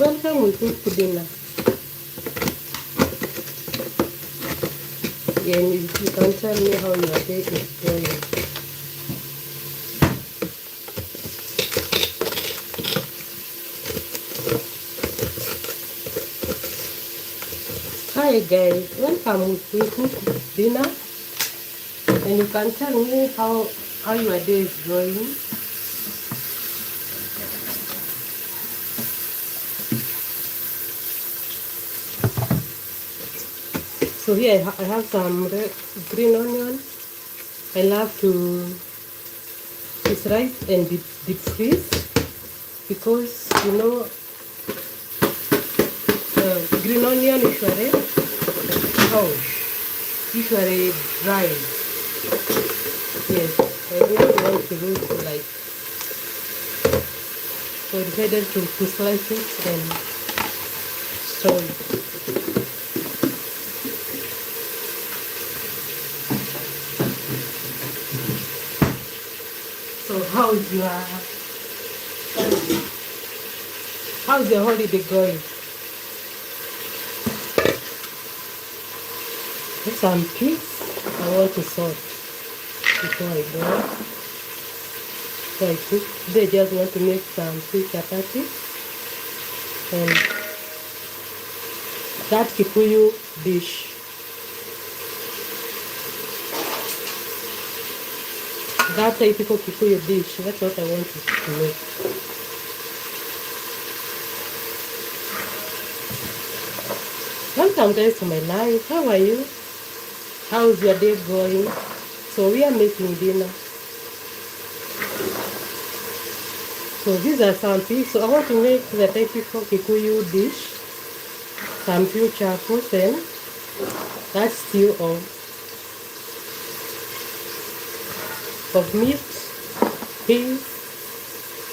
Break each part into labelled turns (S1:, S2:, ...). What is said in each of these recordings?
S1: Welcome, we cook for dinner. And you can tell me how your day is going. Hi guys, welcome, we cook dinner. And you can tell me how your day is going. So here I have some green onion. I love to slice and deep freeze because you know green onion usually dry. Yes, I really want to do it like so. I decided to slice it and store it. So how's your holiday going? There's some pigs I want to sort before I go. So I cook. They just want to make some sweet chapati and that Kikuyu dish. That typical Kikuyu dish. That's what I want to make. Welcome guys to my life. How are you? How's your day going? So we are making dinner. So these are some things. So I want to make the typical Kikuyu dish. Some few chapos and that stew of meat, peas.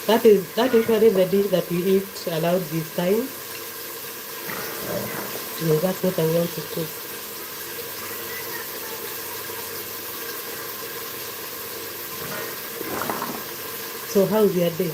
S1: That is usually the dish that we eat around this time. Yeah, that's what I want to cook. So how's your day?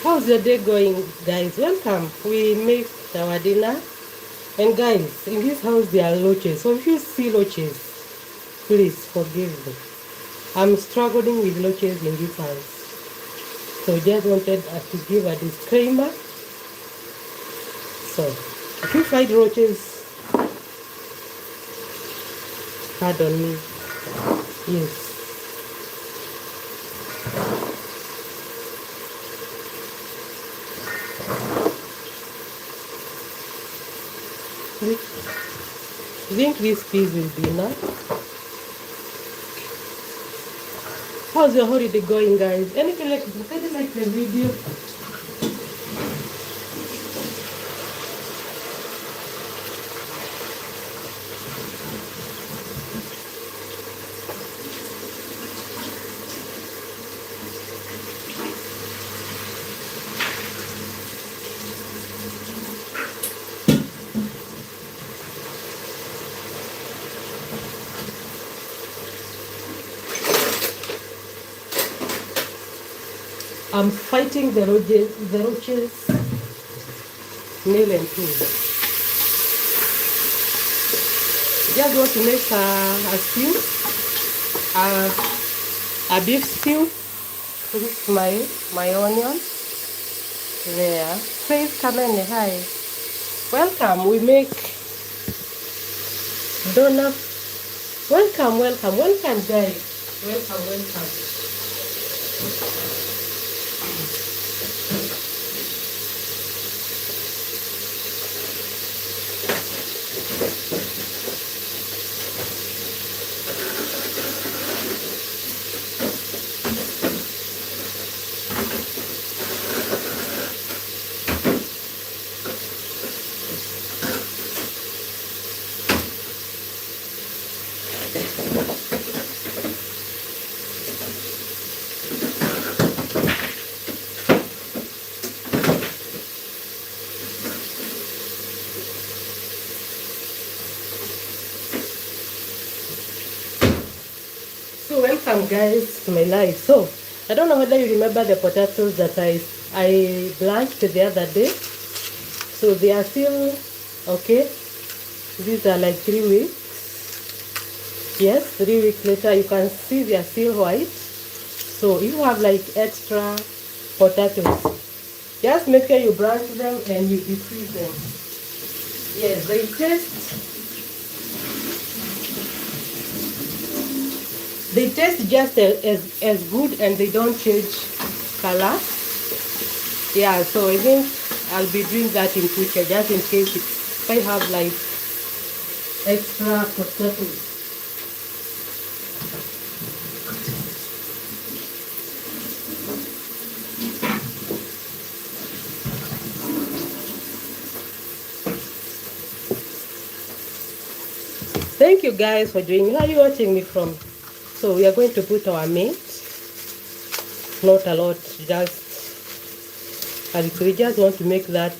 S1: How's your day going, guys? Welcome. We make our dinner. And guys, in this house there are loaches. So if you see loaches, please forgive me. I'm struggling with loaches in this house. So just wanted to give a disclaimer. So if you find roaches, pardon me. Yes. I think this piece will be enough. How's your holiday going, guys? Anything like the video? I'm fighting the roaches, nail and tool. Just want to make a stew, a beef stew. This is my onion. There. Please come in. Hi. Welcome. We make donut. Welcome, guys. Welcome. Welcome guys to my life. So I don't know whether you remember the potatoes that I blanched the other day. So they are still okay. These are like 3 weeks. Yes, 3 weeks later you can see they are still white. So if you have like extra potatoes, just make sure you blanch them and you defreeze them. Yes, they taste just as good and they don't change color. Yeah, so I think I'll be doing that in future just in case if I have like extra potatoes. Thank you guys for joining. Where are you watching me from? So we are going to put our meat. Not a lot, just and we just want to make that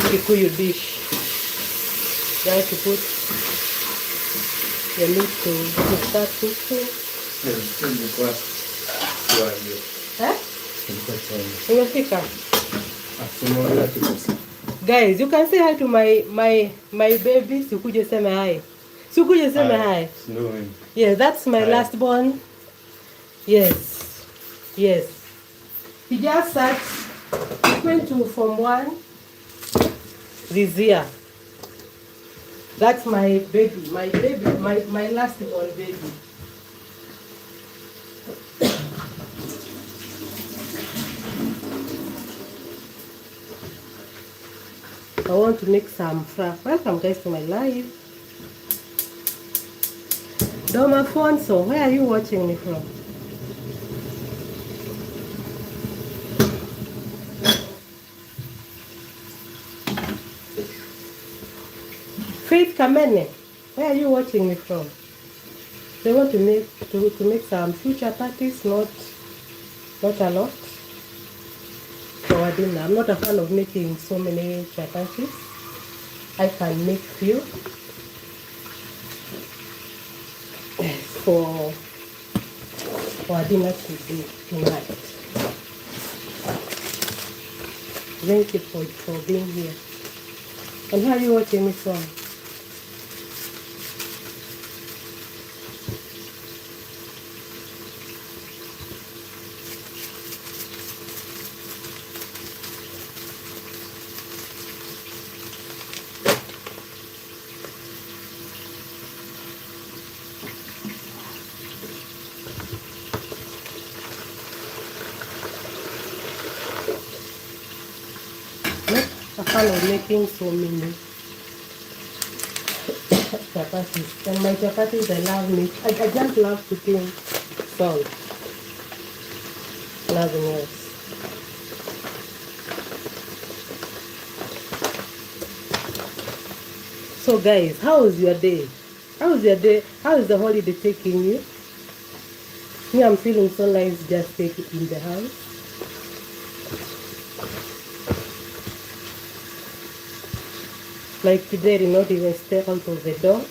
S1: Kikuyu dish. Just to put the meat to start cooking. Imefika? Guys, you can say hi to my baby. Sikuje seme hi. Sikuje seme hi. Yes, that's my last born. Yes. Yes. He just sat, went to Form 1 this year. That's my baby, my last born baby. I want to make some fra. Welcome guys to my live. Doma Fonso, where are you watching me from? Faith Kamene, where are you watching me from? They want to make some few chapatis, not a lot. For our dinner. I'm not a fan of making so many chapatis. I can make few for our dinner today tonight. Thank you for being here. And how are you watching me from? A fan of making so many chapatis. And my chapatis, I love meat. I just love cooking salt. Nothing else. So guys, how was your day? How was your day? How is the holiday taking you? Me, I'm feeling so nice just taking in the house. Like today, I did not even step out of the door.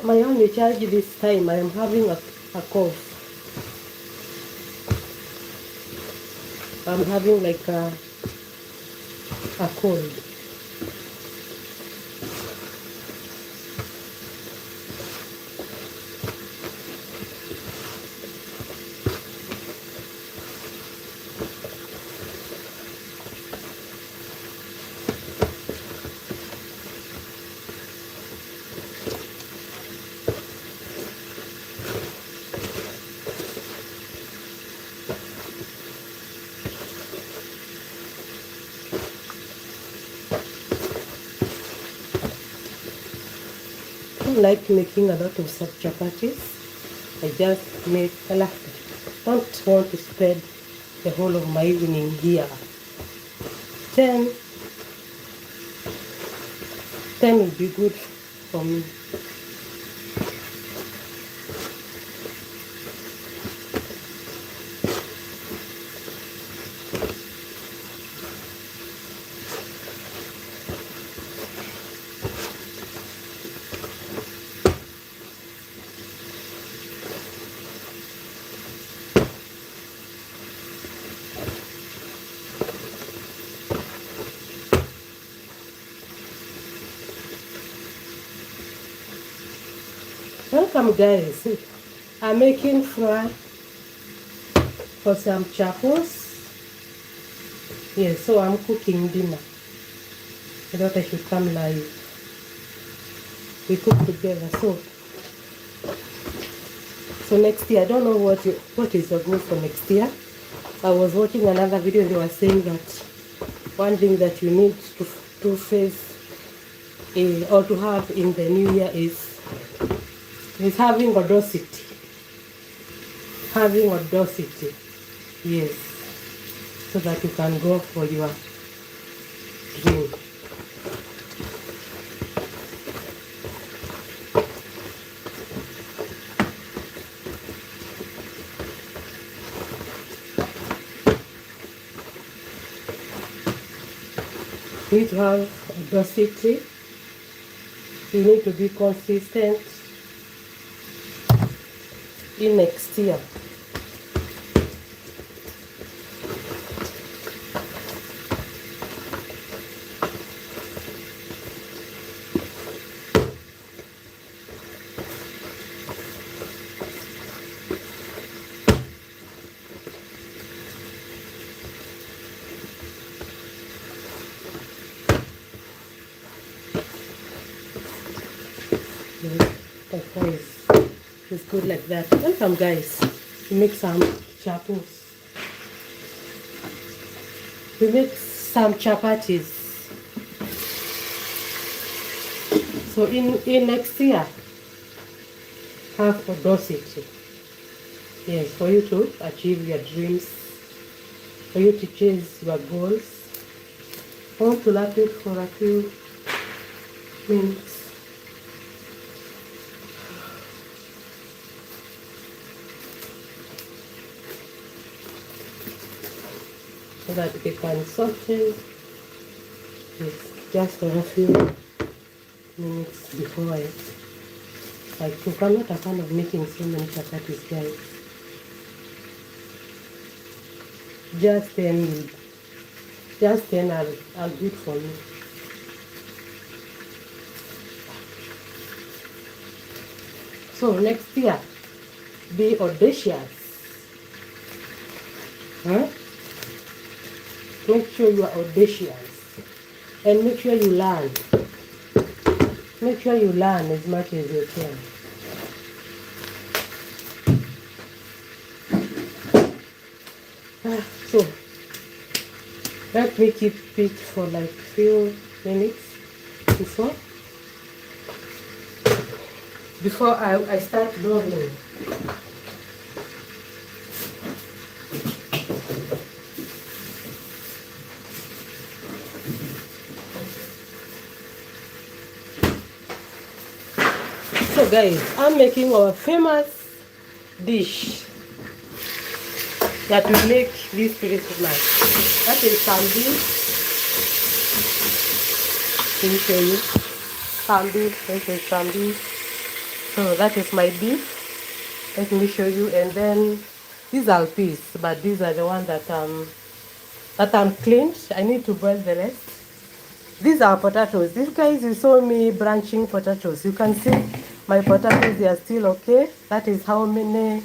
S1: My only charge this time, I am having a cough. I'm having like a cold. I don't like making a lot of chapatis. I just make, I don't want to spend the whole of my evening here 10 will be good for me. Welcome guys, I'm making fry for some chapels. Yes, so I'm cooking dinner. I thought I should come live. We cook together. So next year, I don't know what is your goal for next year. I was watching another video, they were saying that one thing that you need to face or to have in the new year is having audacity. Having audacity, yes, so that you can go for your dream. You need to have audacity. You need to be consistent in next year. Of course, it's good like that. Welcome guys. We make some chapels. We make some chapatis. So in next year, have audacity. Yes, for you to achieve your dreams, for you to chase your goals. I want to lap it for a few minutes. So that they can soften. Yes, just for a few minutes before I cook. I'm not a fan of making so many chapatis, guys. Just 10 are good for me. So next year, be audacious. Huh? Make sure you are audacious and make sure you learn. Make sure you learn as much as you can. So let me keep it for like few minutes before I start rolling. So guys, I'm making our famous dish that will make this Christmas. That is some beef. Let me show you. Some beef. This is some beef. So that is my beef. Let me show you. And then these are peas, but these are the ones that I'm cleaned. I need to boil the rest. These are potatoes. These guys, you saw me branching potatoes. You can see my potatoes, they are still okay. That is how many,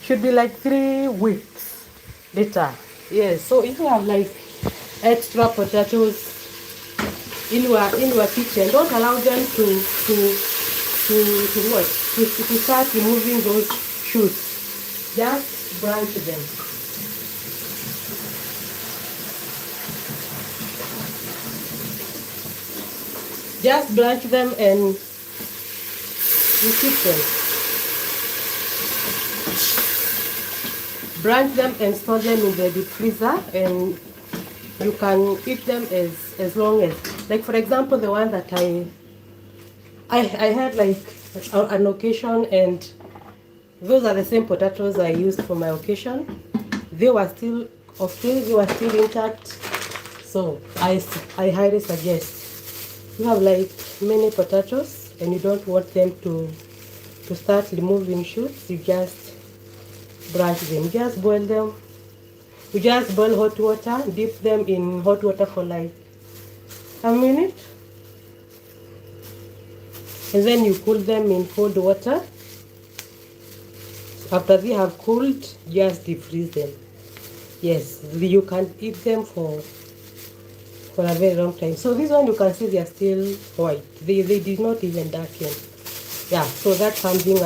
S1: should be like 3 weeks later. Yes, so if you have like extra potatoes in your kitchen, don't allow them to start removing those shoots. Just branch them. Just branch them and you keep them. Branch them and store them in the deep freezer, and You can eat them as long as, like for example, the one that I had like an occasion, and those are the same potatoes I used for my occasion. They were still okay, they were still intact. So I highly suggest, you have like many potatoes and you don't want them to start removing shoots, you just brush them, just boil them. You just boil hot water, dip them in hot water for like a minute, and then you cool them in cold water. After they have cooled, just defreeze them. Yes, you can eat them for a very long time. So this one, you can see they are still white. They did not even darken. Yeah, so that's something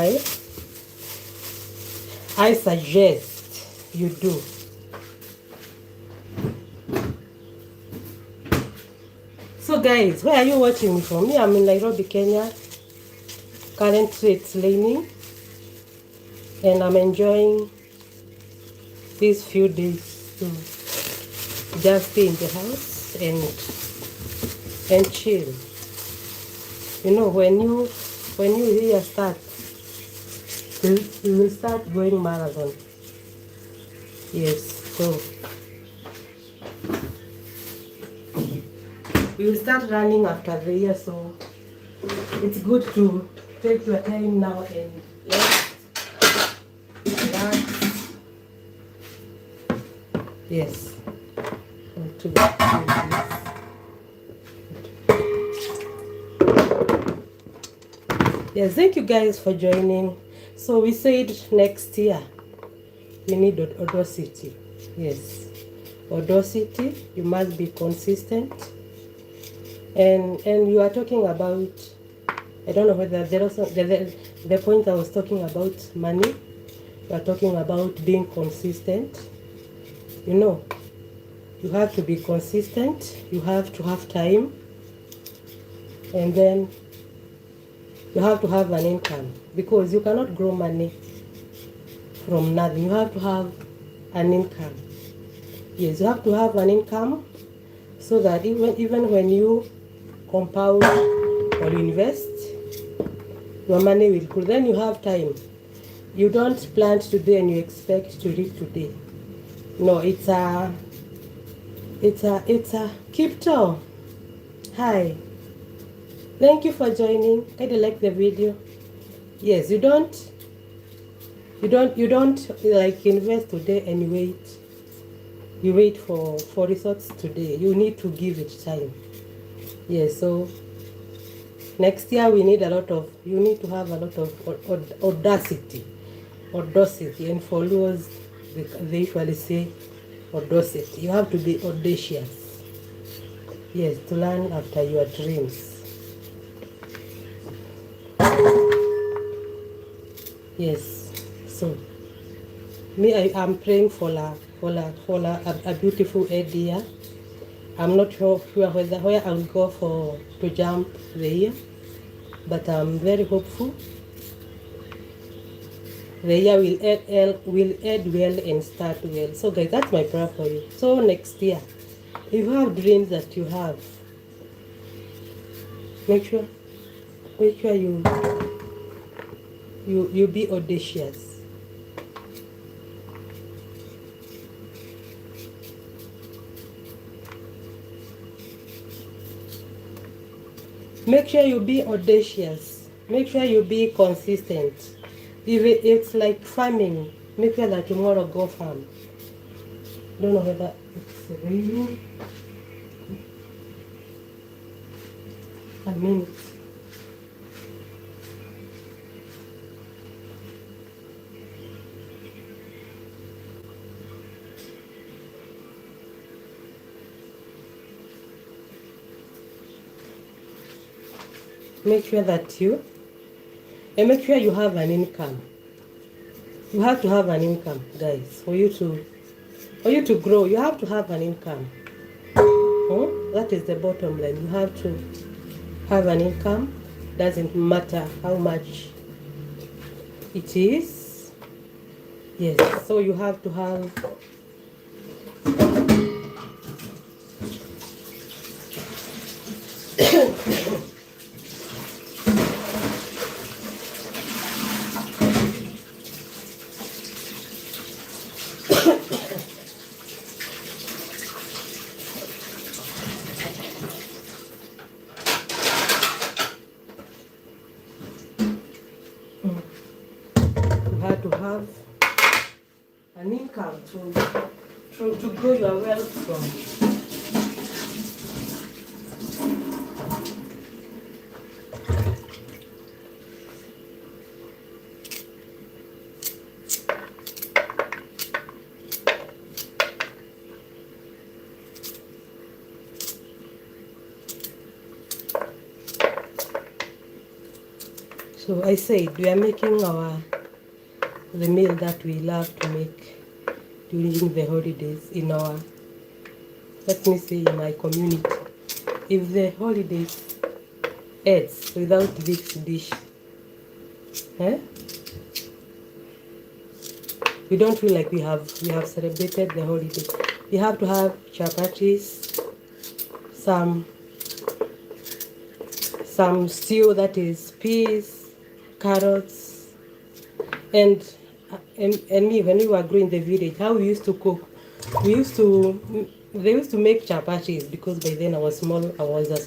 S1: I suggest you do. So guys, where are you watching me from? Me, I'm in Nairobi, Kenya. Currently it's raining, and I'm enjoying these few days to just stay in the house and chill. You know, when you hear start, you will start going marathon. Yes, so you will start running after the year. So it's good to take your time now and relax. Yes. Yes, thank you guys for joining. So we said next year we need audacity. Yes, audacity. You must be consistent. And you are talking about, I don't know whether there also the point I was talking about money. You are talking about being consistent. You know, you have to be consistent. You have to have time, and then you have to have an income, because you cannot grow money from nothing. You have to have an income. Yes, you have to have an income, so that even when you compound or invest, your money will grow. Then you have time. You don't plant today and you expect to reap today. No, it's a crypto. Hi. Thank you for joining. Kind of like the video. Yes, you don't like invest today and you wait for results today. You need to give it time. Yes, so next year you need to have a lot of audacity, and for those they usually say audacity. You have to be audacious. Yes, to learn after your dreams. Yes, so me, I am praying for a beautiful idea. I'm not sure where I'll go to jump the year, but I'm very hopeful the year will end well and start well. So guys, that's my prayer for you. So next year, if you have dreams that you have, make sure you be audacious. Make sure you be audacious. Make sure you be consistent. If it's like farming, make sure that tomorrow go farm. Don't know whether it's raining. A minute. Make sure that make sure you have an income. You have to have an income, guys, for you to grow. You have to have an income. That is the bottom line. You have to have an income. Doesn't matter how much it is. Yes, so you have to have to grow your wealth from. So I said we are making the meal that we love to make during the holidays in our, let me say, in my community. If the holidays ends without this dish, eh, we don't feel like we have celebrated the holiday. We have to have chapatis, some stew, that is peas, carrots, and me, when we were growing in the village, how we used to cook, they used to make chapatis, because by then I was a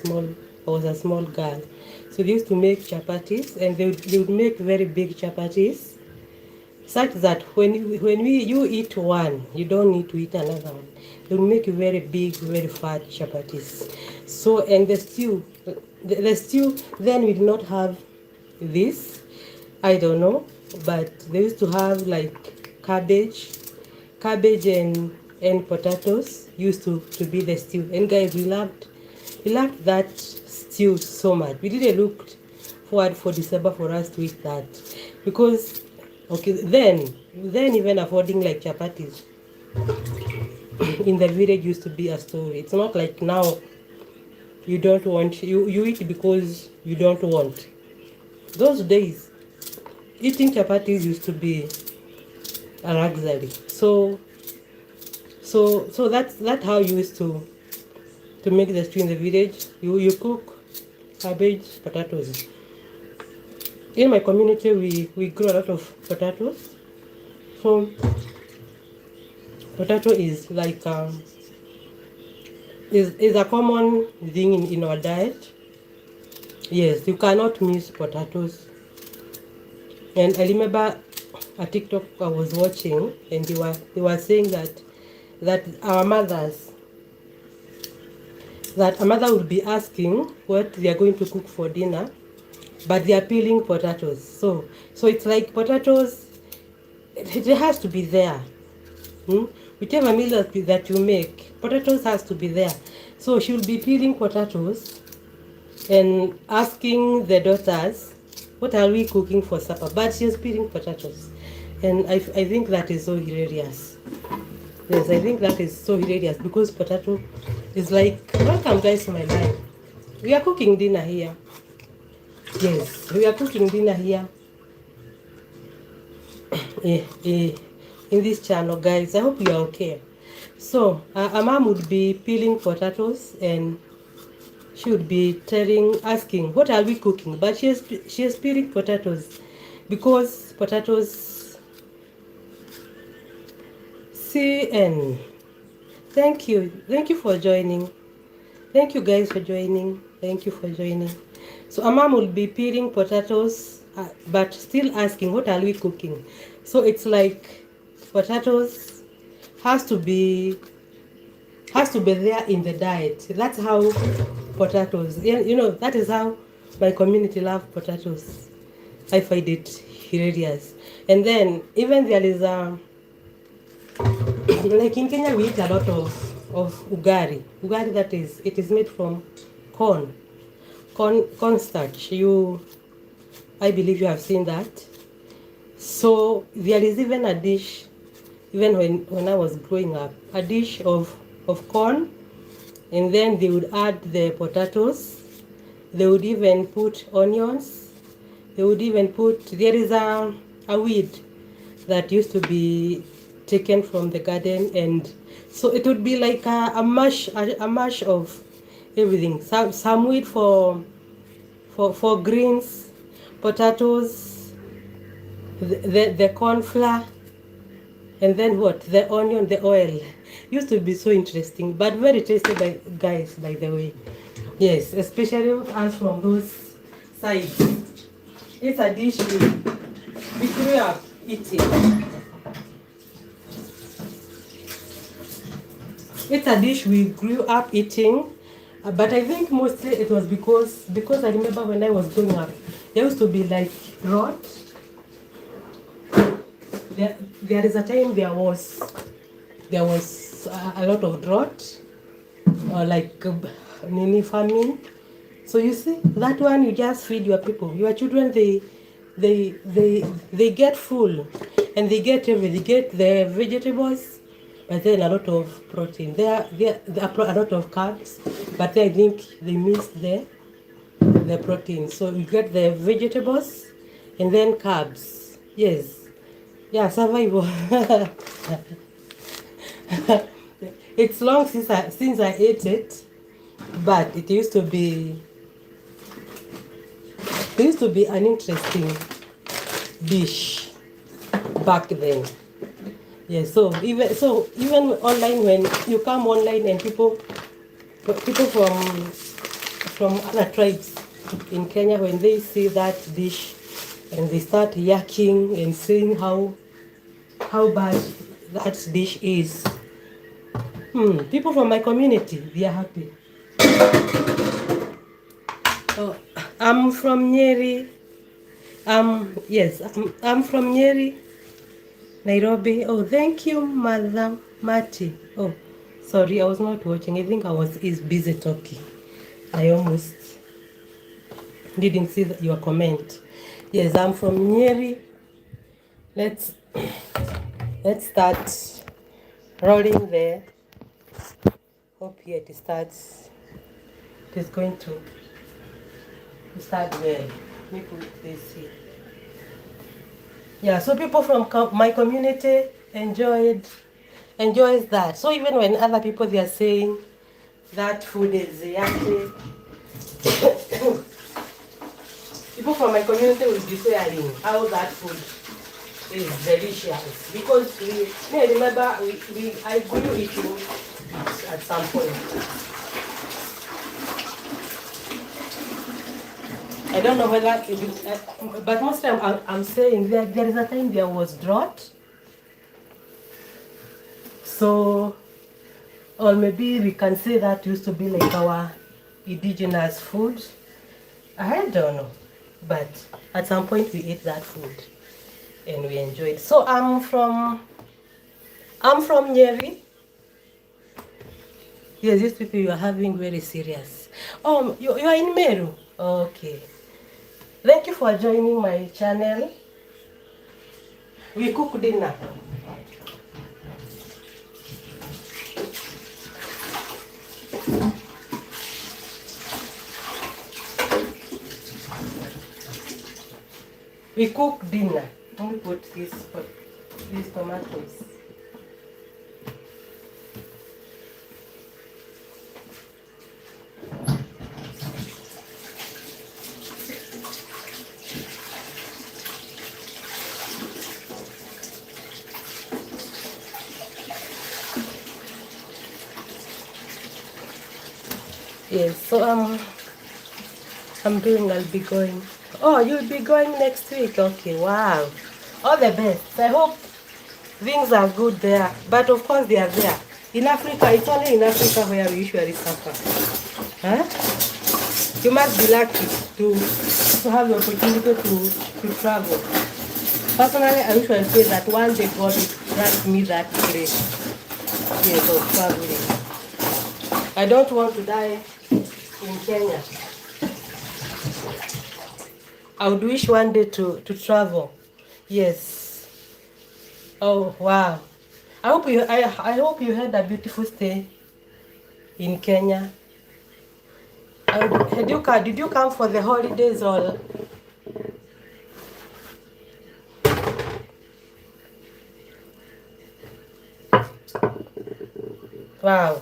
S1: small girl. So they used to make chapatis, and they would make very big chapatis, such that when you eat one, you don't need to eat another one. They will make very big, very fat chapatis. So, and the stew, then we did not have this, I don't know, but they used to have like cabbage and potatoes used to be the stew. And guys, we loved that stew so much. We didn't look forward for December for us to eat that, because okay, then even affording like chapatis in the village used to be a story. It's not like now you don't want, you eat because you don't want. Those days eating chapatis used to be a luxury. So that's how you used to make the stew in the village. You cook cabbage, potatoes. In my community, we grow a lot of potatoes. So potato is like is a common thing in our diet. Yes, you cannot miss potatoes. And I remember a TikTok I was watching, and they were saying that our mothers, that a mother would be asking what they are going to cook for dinner, but they are peeling potatoes. So it's like potatoes, it has to be there. Whichever meal that you make, potatoes has to be there. So she will be peeling potatoes and asking the daughters, what are we cooking for supper? But she's peeling potatoes. And I think that is so hilarious. Yes, I think that is so hilarious, because potato is like, welcome guys to my life. We are cooking dinner here. Yes, we are cooking dinner here. In this channel, guys. I hope you are okay. So a mom would be peeling potatoes, and she would be asking, what are we cooking? But she is peeling potatoes, because potatoes. CN, thank you for joining. Thank you guys for joining. Thank you for joining. So a mom will be peeling potatoes, but still asking, what are we cooking? So it's like potatoes has to be there in the diet. That's how potatoes, that is how my community love potatoes. I find it hilarious. And then even there is like in Kenya we eat a lot of ugari. Ugari, that is, it is made from corn starch. I believe you have seen that. So there is even a dish, even when I was growing up, a dish of corn, and then they would add the potatoes. They would even put onions. They would even put, there is a weed that used to be taken from the garden, and so it would be like a mash of everything. Some weed for greens, potatoes, the corn flour, and then what? The onion, the oil. Used to be so interesting, but very tasty, guys, by the way. Yes, especially us from those sides. It's a dish we grew up eating. It's a dish we grew up eating, but I think mostly it was because I remember when I was growing up, there used to be like rot. There is a time there was a lot of drought, or like mini famine. So you see that one, you just feed your people, your children. They get full, and they get everything. They get the vegetables, but then a lot of protein. There are a lot of carbs, but I think they miss the protein. So you get the vegetables, and then carbs. Yes, yeah, survival. It's long since I ate it, but it used to be an interesting dish back then. Yeah, so even online, when you come online and people from other tribes in Kenya, when they see that dish and they start yakking and saying how bad that dish is, people from my community, they are happy. Oh, I'm from Nyeri. Yes, I'm from Nyeri, Nairobi. Oh, thank you, Madam Mati. Oh, sorry, I was not watching. I think I was busy talking. I almost didn't see your comment. Yes, I'm from Nyeri. Let's let's start rolling there. Hope here it starts. It is going to start well. Let me put this here. Yeah, so people from my community enjoys that. So even when other people, they are saying that food is yucky, people from my community will be saying how that food is delicious, because I remember I grew eating at some point. I don't know whether but most time I'm saying there is a time there was drought, so, or maybe we can say that used to be like our indigenous food. I don't know, but at some point we ate that food and we enjoyed. So I'm from Nyeri. Yes, these people, you are having very serious. Oh, you are in Meru. Okay. Thank you for joining my channel. We cook dinner. We cook dinner. Let me put these tomatoes. Yes, so I'll be going. Oh, you'll be going next week. Okay, wow. All the best. I hope things are good there. But of course they are there. In Africa, it's only in Africa where we usually suffer. Huh? You must be lucky to have the opportunity to travel. Personally, I usually say that one day God will grant me that grace, yes, of traveling. I don't want to die in Kenya. I would wish one day to travel. Yes. Oh wow. I hope you had a beautiful stay in Kenya. Did you come for the holidays or? Wow.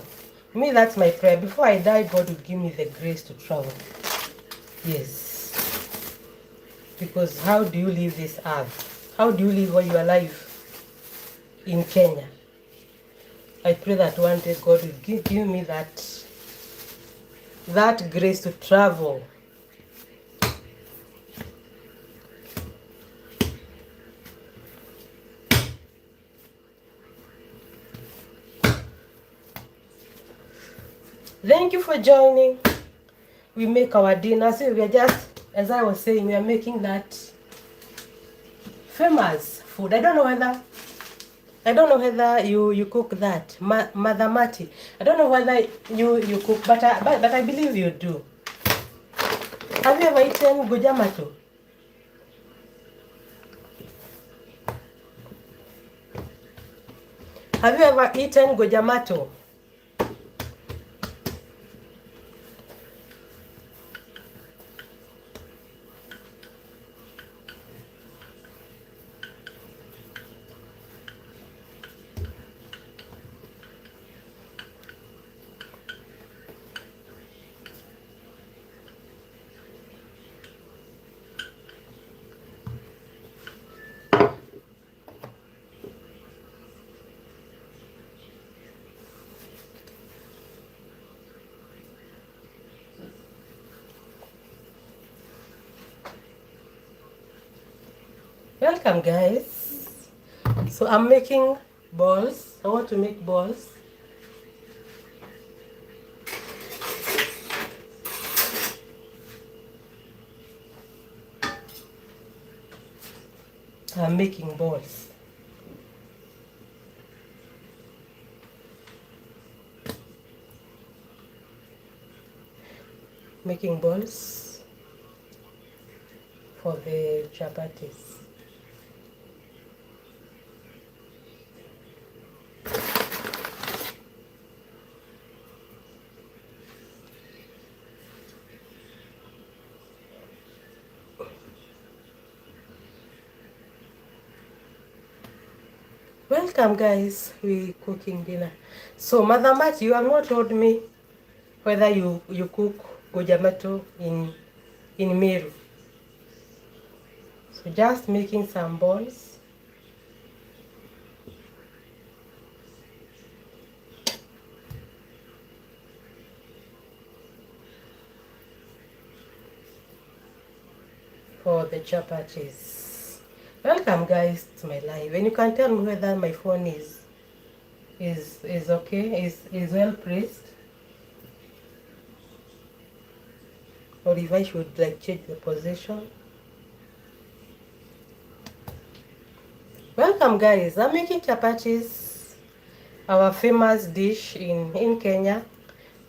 S1: Me, that's my prayer. Before I die, God will give me the grace to travel. Yes. Because how do you live this earth? How do you live all your life in Kenya? I pray that one day God will give me that grace to travel. Thank you for joining. We make our dinner. So we are just, as I was saying, we are making that famous food. I don't know whether you cook that, Mother Mati. I don't know whether you cook, but I believe you do. Have you ever eaten gojamato? Have you ever eaten gojamato? Welcome, guys. So I'm making balls. I want to make balls. I'm making balls. Making balls for the chapatis. Welcome, guys. We cooking dinner. So Mother Mat, you have not told me whether you cook gojamato in Meru. So just making some balls. For the chapatis. Welcome, guys, to my live. And you can tell me whether my phone is okay, is well placed, or if I should like change the position. Welcome, guys. I'm making chapatis, our famous dish in Kenya.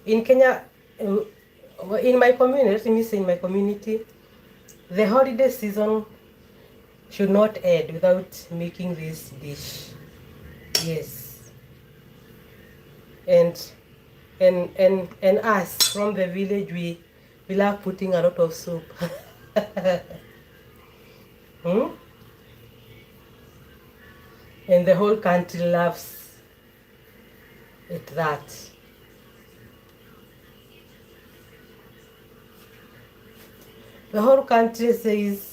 S1: In Kenya, in my community, in my community, the holiday season should not end without making this dish. Yes. And us from the village, we love putting a lot of soup. And the whole country loves it that. The whole country says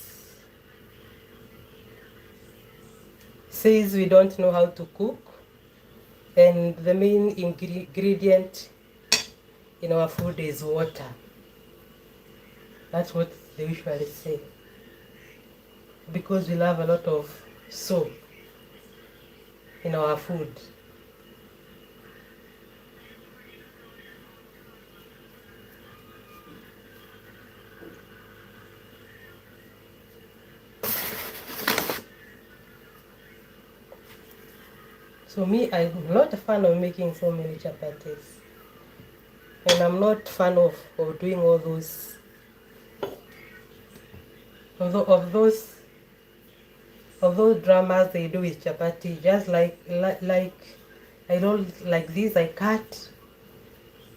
S1: we don't know how to cook, and the main ingredient in our food is water. That's what they usually say, because we love a lot of soap in our food. So me, I'm not a fan of making so many chapatis. And I'm not a fan of doing all those of those dramas they do with chapati. Just like I don't like this, I cut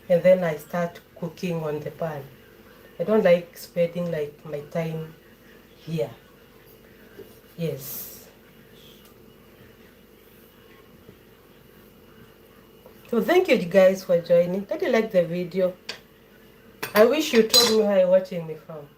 S1: and then I start cooking on the pan. I don't like spending like my time here. Yes. So thank you guys for joining. Did you like the video? I wish you told me where you're watching me from.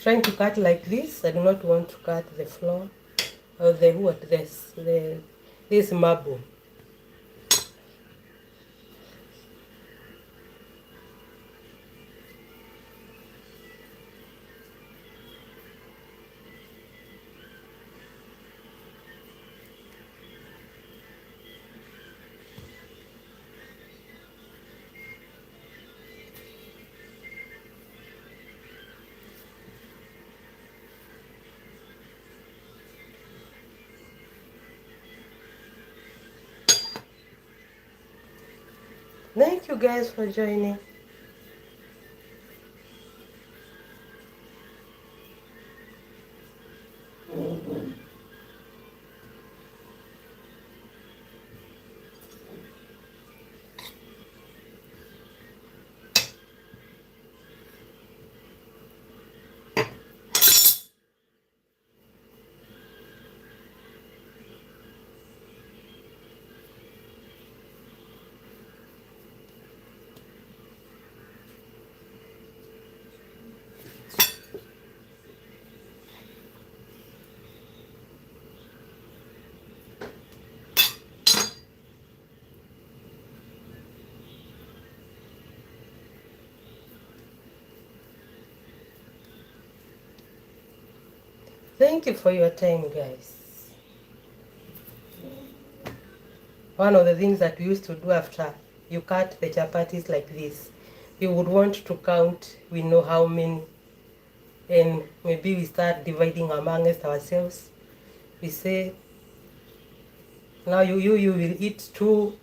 S1: Trying to cut like this. I do not want to cut the floor or this marble. Thank you guys for joining. Thank you for your time, guys. One of the things that we used to do after you cut the chapatis like this, we would want to count, we know how many, and maybe we start dividing amongst ourselves. We say, now you will eat 2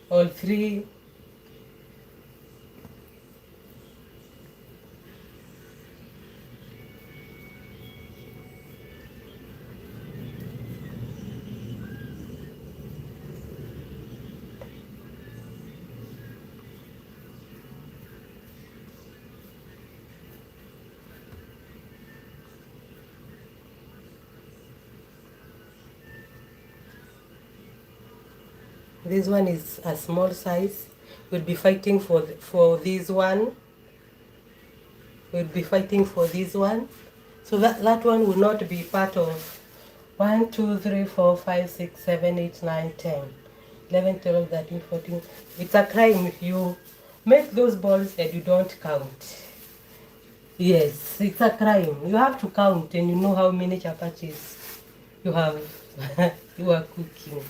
S1: or 3. This one is a small size. We'll be fighting for this one. We'll be fighting for this one. So that one will not be part of 1, 2, 3, 4, 5, 6, 7, 8, 9, 10, 11, 12, 13, 14. It's a crime if you make those balls and you don't count. Yes, it's a crime. You have to count and you know how many chapatis you have you are cooking.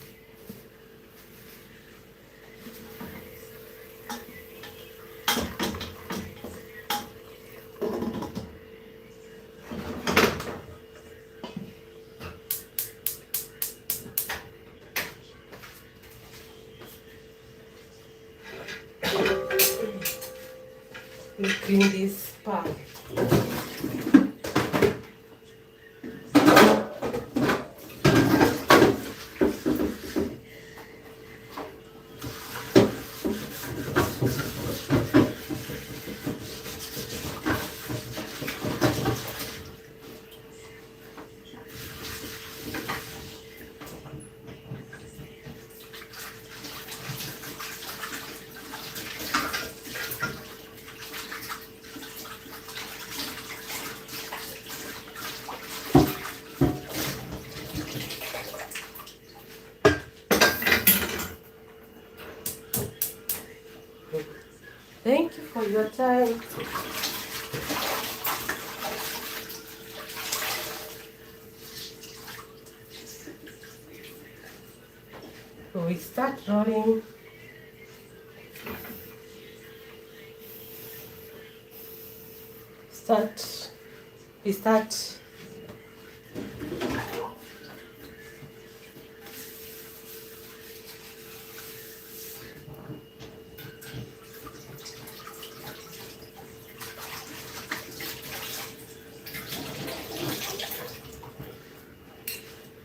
S1: We clean this pan. Thank you for your time. So we start rolling. We start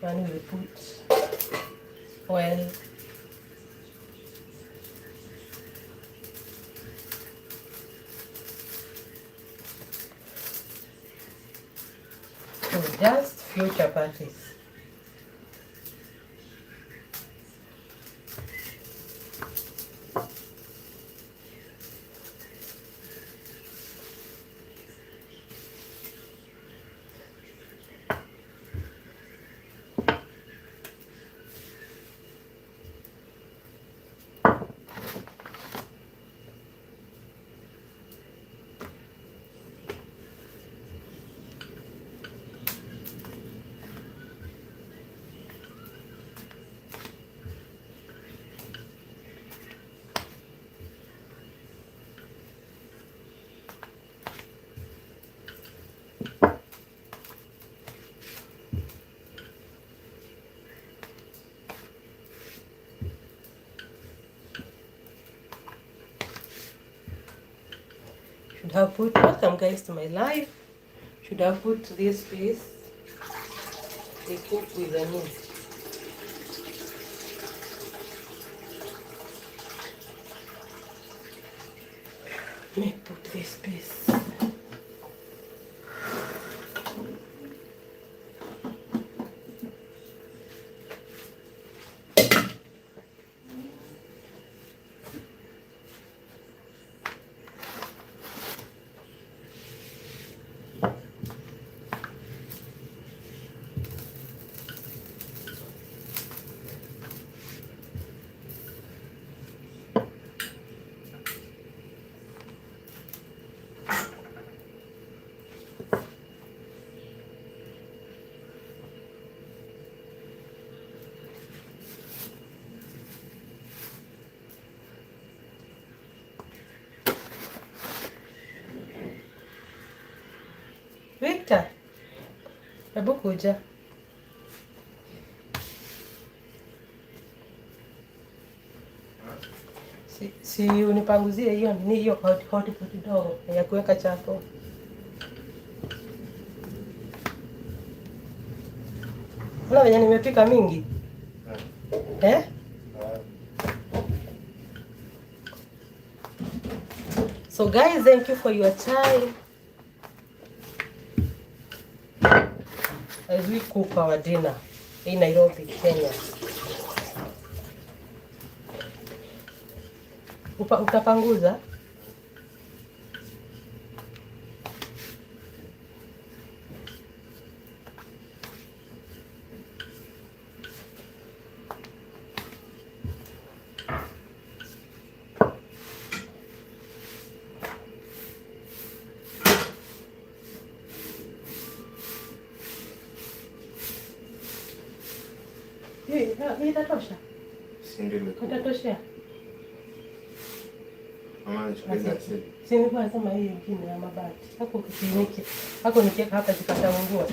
S1: and we put oil. So just few chapatis. have put, welcome guys to my live. Should have put this piece. They cook with the meat. Let me put this piece. Victor, hebu kuja. Si unipanguzie hiyo ni hiyo hot kidogo ya kuweka chapo. Una venye nimepika mingi? Eh? So guys, thank you for your time. As we cook our dinner in Nairobi, Kenya. Utapanguza? Hii itatosha?
S2: Si ndio imekuwa.
S1: Itatosha? Si nilikuwa nasema hii ingine ya mabati. Hapo kifiniki. Hapo nikiweka hapa zikatangua.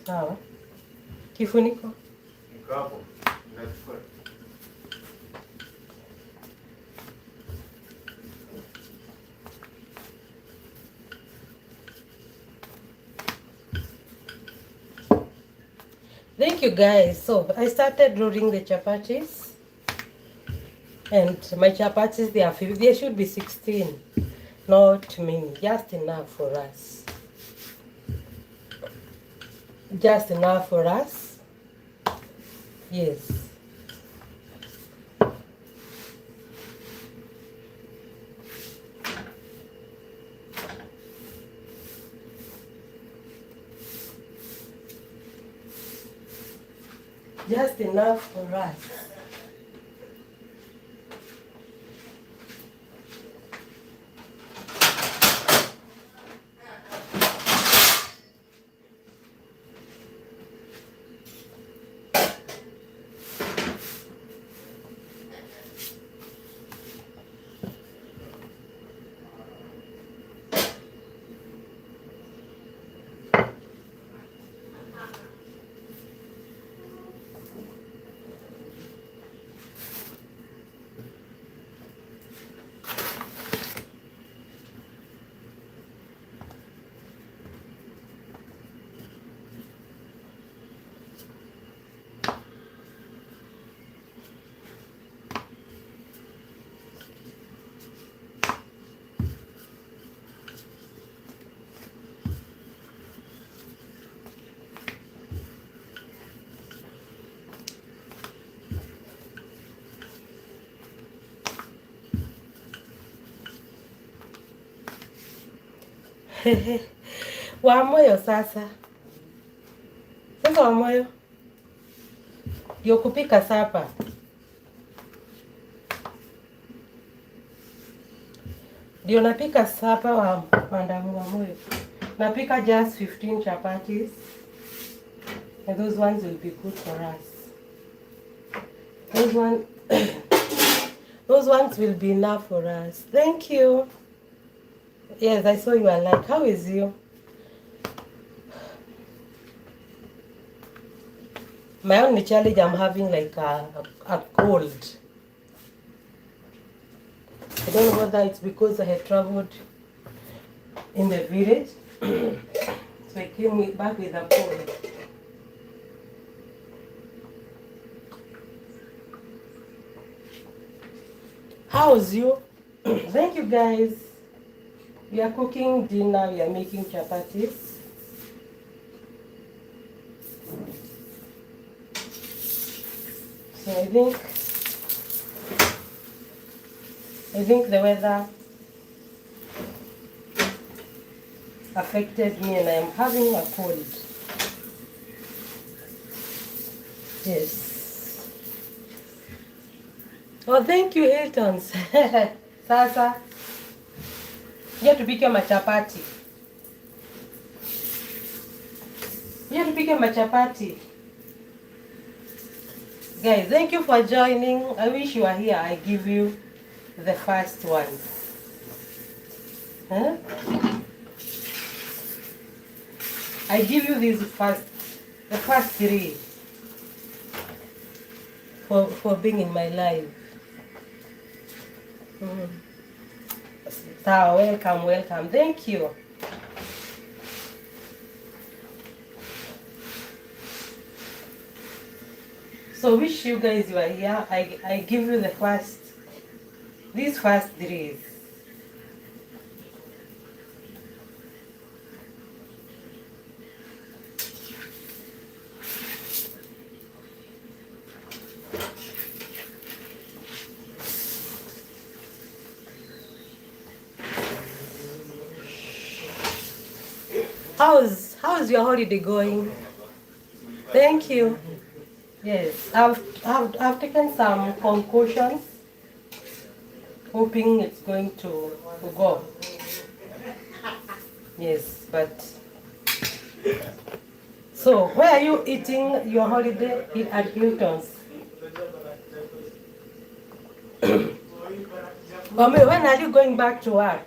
S1: Sawa. Kifuniko.
S2: Niko hapo. Nachukua.
S1: Thank you guys. So I started rolling the chapatis, and my chapatis they should be 16, not many, just enough for us. Just enough for us. Yes. Just enough for us. Wamoyo sasa. Sasa Wamoyo ndio kupika sapa. Ndio napika sapa wa mandamu Wamoyo. Napika just 15 chapatis. And those ones will be good for us. Those ones will be enough for us. Thank you. Yes, I saw you are like, how is you? My only challenge, I'm having like a cold. I don't know whether it's because I had traveled in the village. So I came back with a cold. How's you? Thank you guys. We are cooking dinner. We are making chapatis. So I think the weather affected me and I am having a cold. Yes. Oh, thank you, Hiltons. Sasa, you have to pick your machapati. You have to pick your machapati. Guys, thank you for joining. I wish you were here. I give you the first one. Huh? I give you the first 3 for being in my life. So welcome. Thank you. So wish you guys were here. I give you these first 3. How's your holiday going? Thank you. Yes, I've taken some concussions, hoping it's going to go. Yes, but so where are you eating your holiday? At Hilton's? Mommy, when are you going back to work?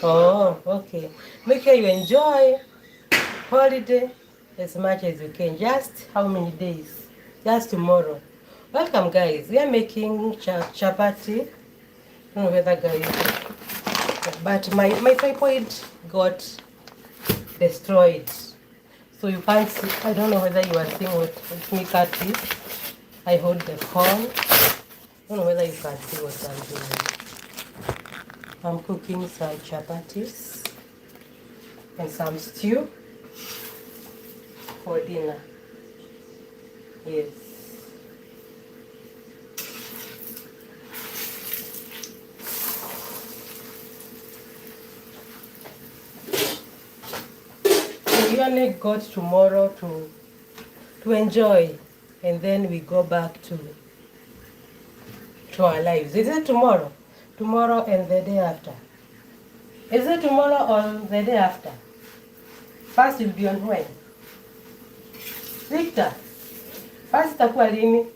S1: Oh, okay. Make sure you enjoy holiday as much as you can. Just how many days? Just tomorrow. Welcome, guys. We are making chapati. I don't know whether guys, but my tripod got destroyed, so you can't see. I don't know whether you are seeing what me cut this. I hold the phone. I don't know whether you can see what I'm doing. I'm cooking some chapatis and some stew for dinner. Yes. So we only got tomorrow to enjoy, and then we go back to our lives. Is it tomorrow? Tomorrow and the day after. Is it tomorrow or the day after? First will be on when? Victor, first itakuwa lini?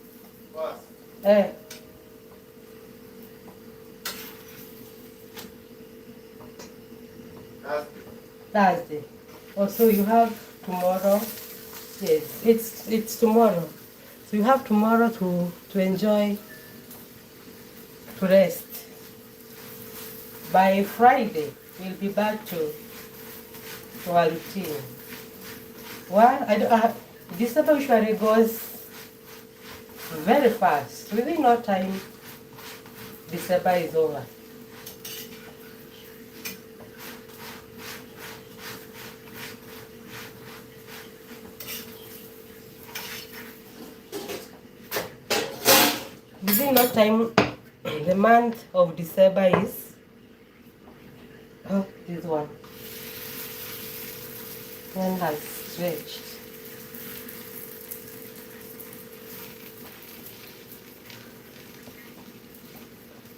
S1: Thursday. Oh, so you have tomorrow. Yes, it's tomorrow. So you have tomorrow to enjoy, to rest. By Friday, we'll be back to our routine. Well, December usually goes very fast. Within no time, December is over. Within no time, The month of December is this one. One has stretched.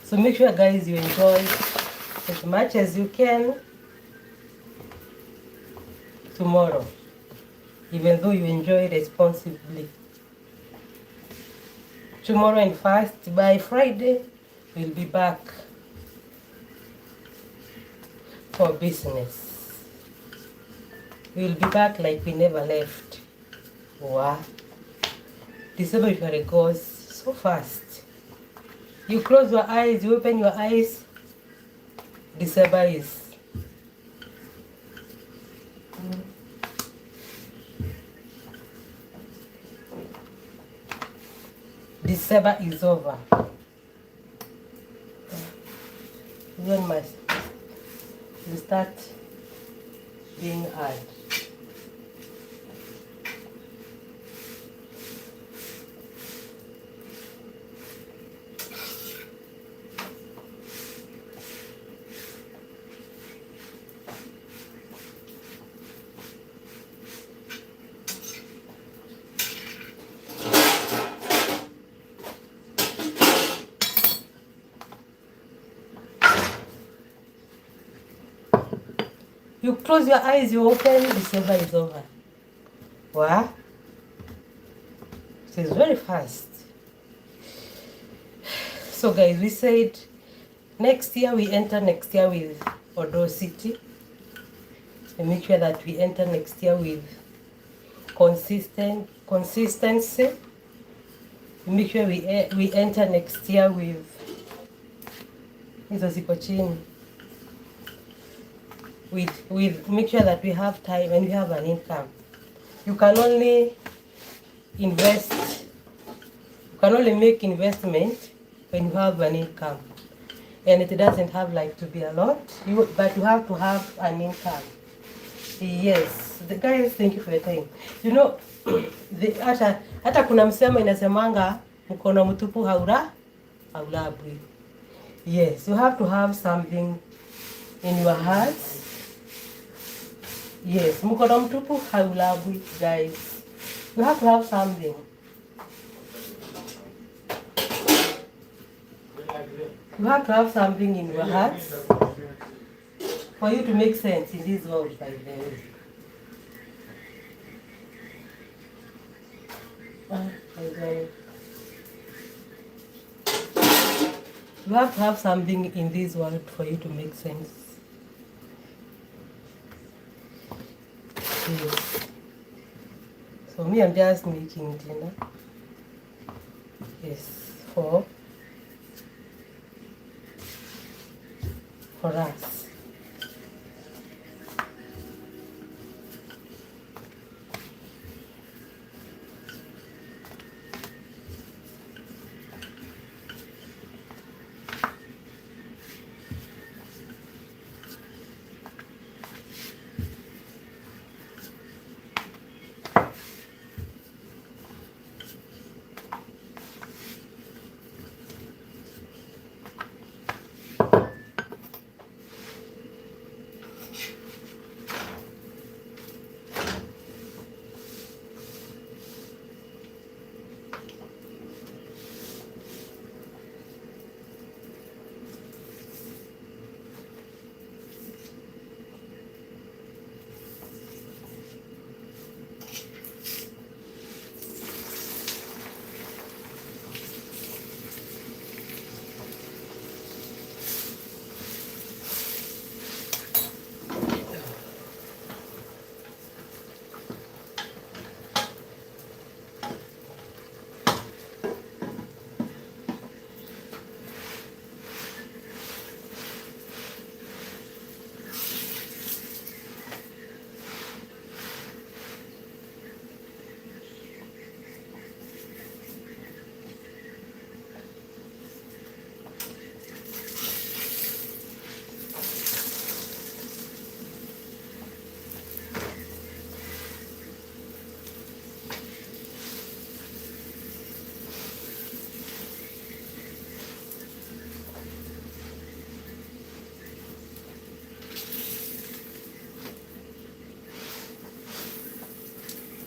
S1: So make sure, guys, you enjoy as much as you can tomorrow, even though you enjoy responsibly. Tomorrow and fast, by Friday, we'll be back for business. We'll be back like we never left. Wow. December usually goes so fast. You close your eyes, you open your eyes, December is. December is over. When my will start being hard. You close your eyes, you open, December is over. Wow. It is very fast. So guys, we said next year we enter next year with audacity. And make sure that we enter next year with consistency. Make sure we enter next year with hizo ziko chini. With make sure that we have time and we have an income. You can only invest, you can only make investment when you have an income. And it doesn't have like to be a lot, but you have to have an income. Yes, the guys, thank you for your time. You know, hata kuna msemo inasemanga mkono mtupu haulabwi. Yes, you have to have something in your heart. Yes, mkono mtupu haulabwi, guys. You have to have something. You have to have something in your heart for you to make sense in this world, by the way. You have to have something in this world for you to make sense. Yes. So me, I'm just making dinner. Yes, for us.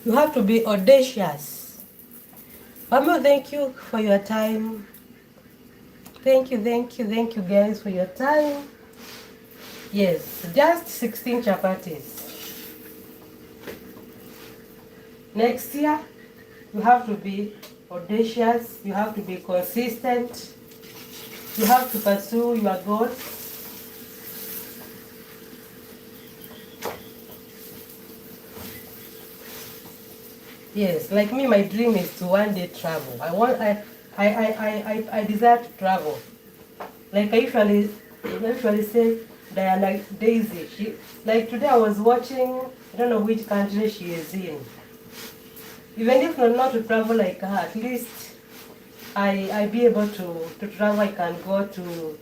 S1: You have to be audacious. Mama, thank you for your time. Thank you guys for your time. Yes, just 16 chapatis. Next year, you have to be audacious, you have to be consistent, you have to pursue your goals. Yes, like me, my dream is to one day travel. I desire to travel. Like I usually say, Diana Daisy. Like today I was watching, I don't know which country she is in. Even if not to travel like her, at least I be able to travel. I can go to,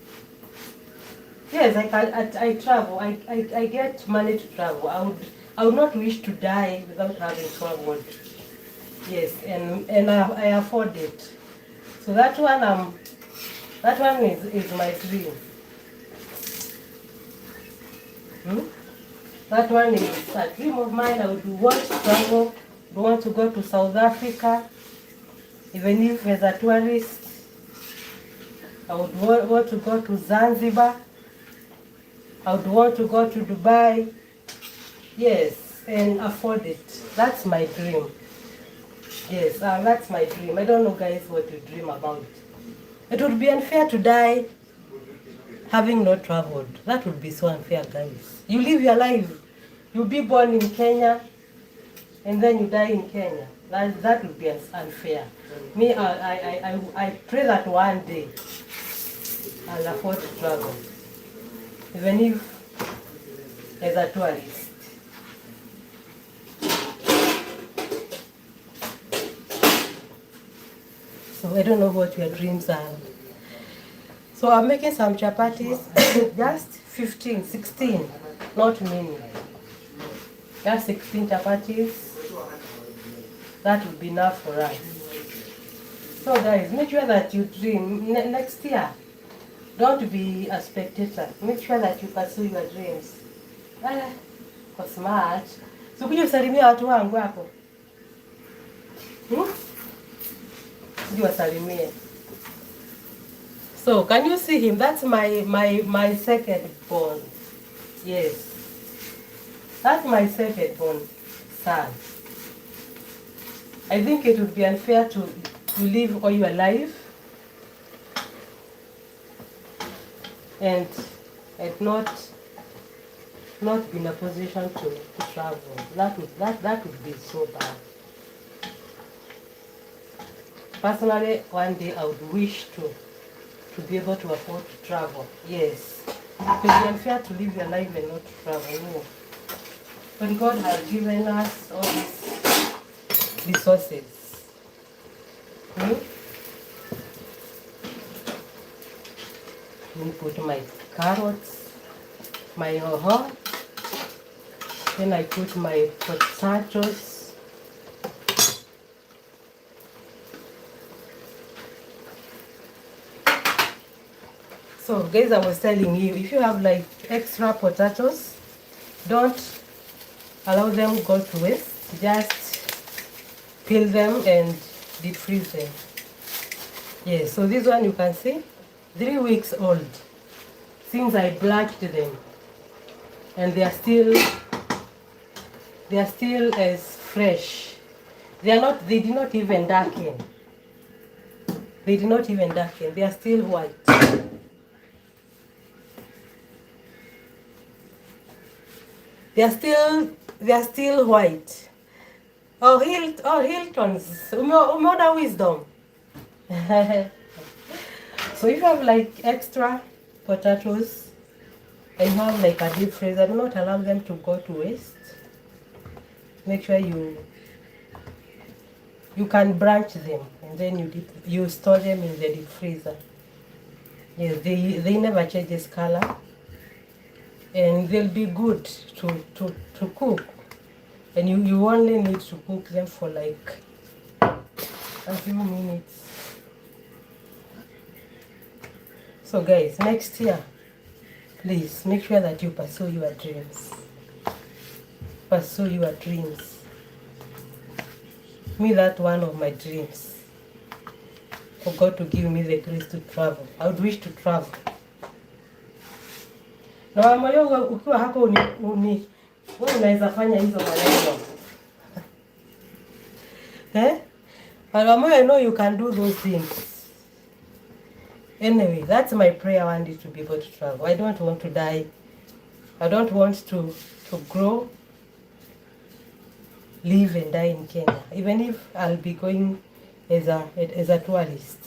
S1: yes, I travel. I get money to travel. I would not wish to die without having traveled. Yes, and I afford it. So that one is my dream. That one is a dream of mine. I would want to travel. I want to go to South Africa, even if as a tourist. I would want to go to Zanzibar. I would want to go to Dubai. Yes, and afford it. That's my dream. Yes, that's my dream. I don't know, guys, what you dream about. It would be unfair to die having not traveled. That would be so unfair, guys. You live your life. You'll be born in Kenya, and then you die in Kenya. That would be unfair. Me, I pray that one day I'll afford to travel, even if as a tourist. So I don't know what your dreams are. So I'm making some chapatis, just 15, 16, not many. Just 16 chapatis. That would be enough for us. So guys, make sure that you dream next year. Don't be a spectator. Make sure that you pursue your dreams. Kwa smart. So kuja usalimia watu wangu hapo. Kuja wasalimie. So can you see him? That's my second born. Yes. That's my second born son. I think it would be unfair to live all your life and not be in a position to travel. That would be so bad. Personally, one day I would wish to be able to afford to travel. Yes. It would be unfair to live your life and not travel. No. But God has given us all these resources. Let me put my carrots, my hoho, then I put my potatoes. So guys, I was telling you, if you have like extra potatoes, don't allow them go to waste. Just peel them and deep freeze them. Yes, so this one you can see, 3 weeks old since I blanched them, and they are still as fresh. They did not even darken. They did not even darken. They are still white. They are still white. Oh, Hilton's. Umeona wisdom. So if you have like extra potatoes and you have like a deep freezer, do not allow them to go to waste. Make sure you can branch them and then you store them in the deep freezer. Yes, they never change this color, and they'll be good to cook. And you only need to cook them for like a few minutes. So guys, next year, please make sure that you pursue your dreams. Pursue your dreams. Me, that one of my dreams. For God to give me the grace to travel. I would wish to travel. Na mama yoga ukiwa hapo wewe unaweza fanya hizo maneno. But mama, I know you can do those things. Anyway, that's my prayer. I want you to be able to travel. I don't want to die. I don't want to grow, live and die in Kenya. Even if I'll be going as a tourist,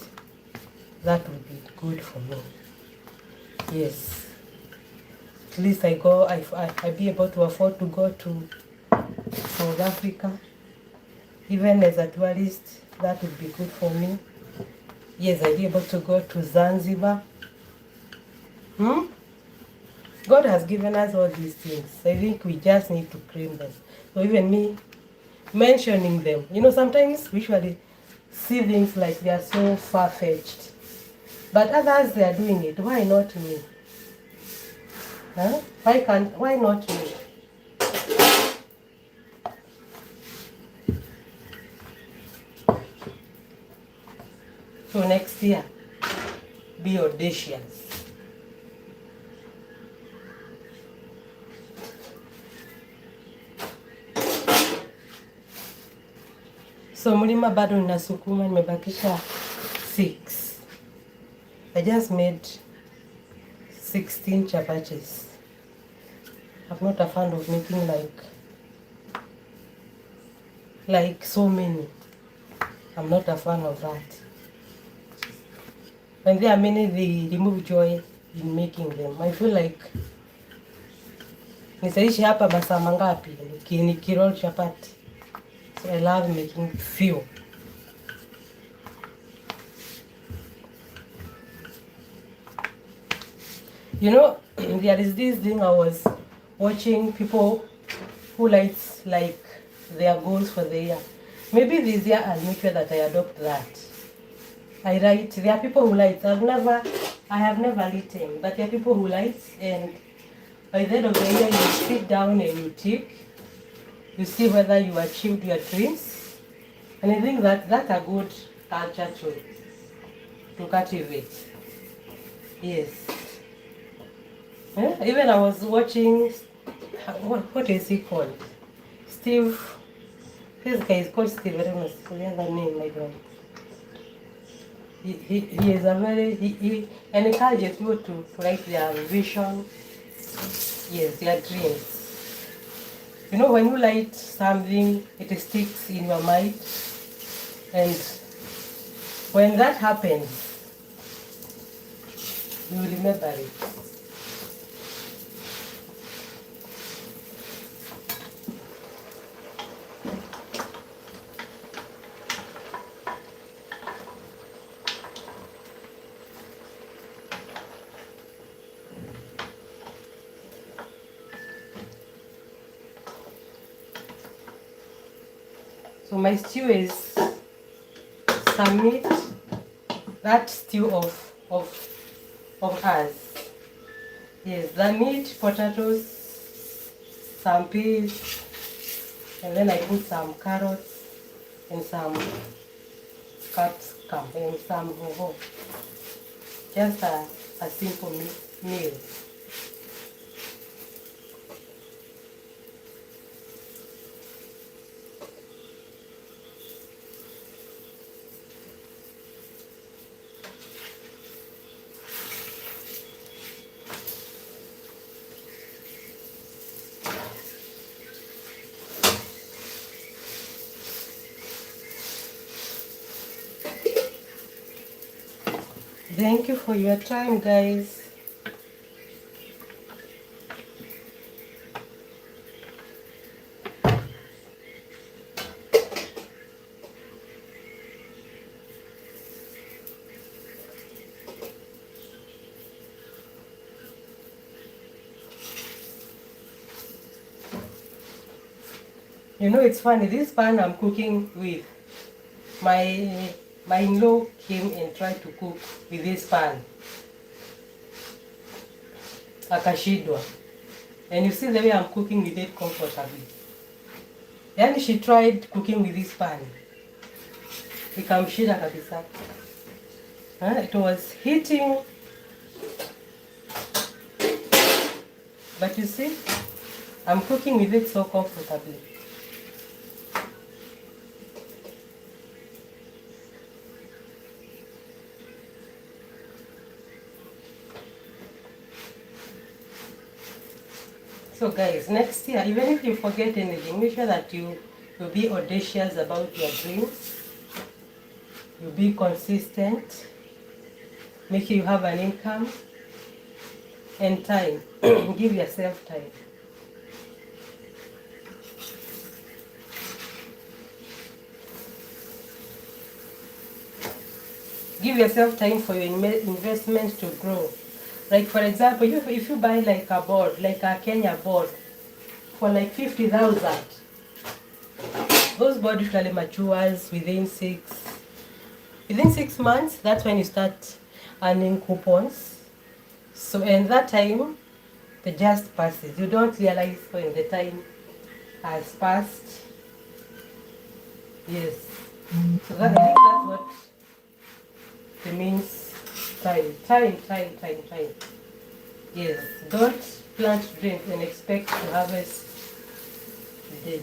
S1: that would be good for me. Yes. At least I be able to afford to go to South Africa. Even as a tourist, that would be good for me. Yes, I'd be able to go to Zanzibar. God has given us all these things. I think we just need to claim them. So even me mentioning them, sometimes we usually see things like they are so far-fetched. But others, they are doing it. Why not me? Why not me? So next year, be audacious. So mlima bado ninasukuma, nimebakisha 6. I just made 16 chapatis. I'm not a fan of making like so many. I'm not a fan of that. When there are many, they remove joy in making them. I feel like nisaishi hapa masaa mangapi nikiroll chapati. So I love making few. There is this thing I was watching, people who light like their goals for the year. Maybe this year I'll make sure that I adopt that. I write, there are people who light. I have never written, but there are people who light, and by the end of the year you sit down and you tick. You see whether you achieved your dreams. And I think that's a good culture to cultivate. Yes. Even I was watching, what is he called? Steve. This guy is called Steve. I don't know the other name. I don't. He is a very, he encourages you to write their vision. Yes, their dreams. When you light something, it sticks in your mind. And when that happens, you will remember it. So my stew is some meat, that stew of us. Yes, the meat, potatoes, some peas, and then I put some carrots and some capsicum and some hoho. Just a simple meal. Thank you for your time, guys. It's funny, this pan I'm cooking with, my in-law came and tried to cook with this pan. Akashidwa. And you see the way I'm cooking with it comfortably. Then she tried cooking with this pan. ikamshinda kabisa. It was hitting, but you see, I'm cooking with it so comfortably. So guys, next year, even if you forget anything, make sure that you be audacious about your dreams. You be consistent. Make sure you have an income and time. Give yourself time. Give yourself time for your investment to grow. Like for example, if you buy like a board, like a Kenya board, for like 50,000, those board usually matures within 6 months. That's when you start earning coupons. So and that time, the just passes. You don't realize when the time has passed. Yes. So that, I think that's what it means. Time. Yes. Don't plant dreams and expect to harvest today.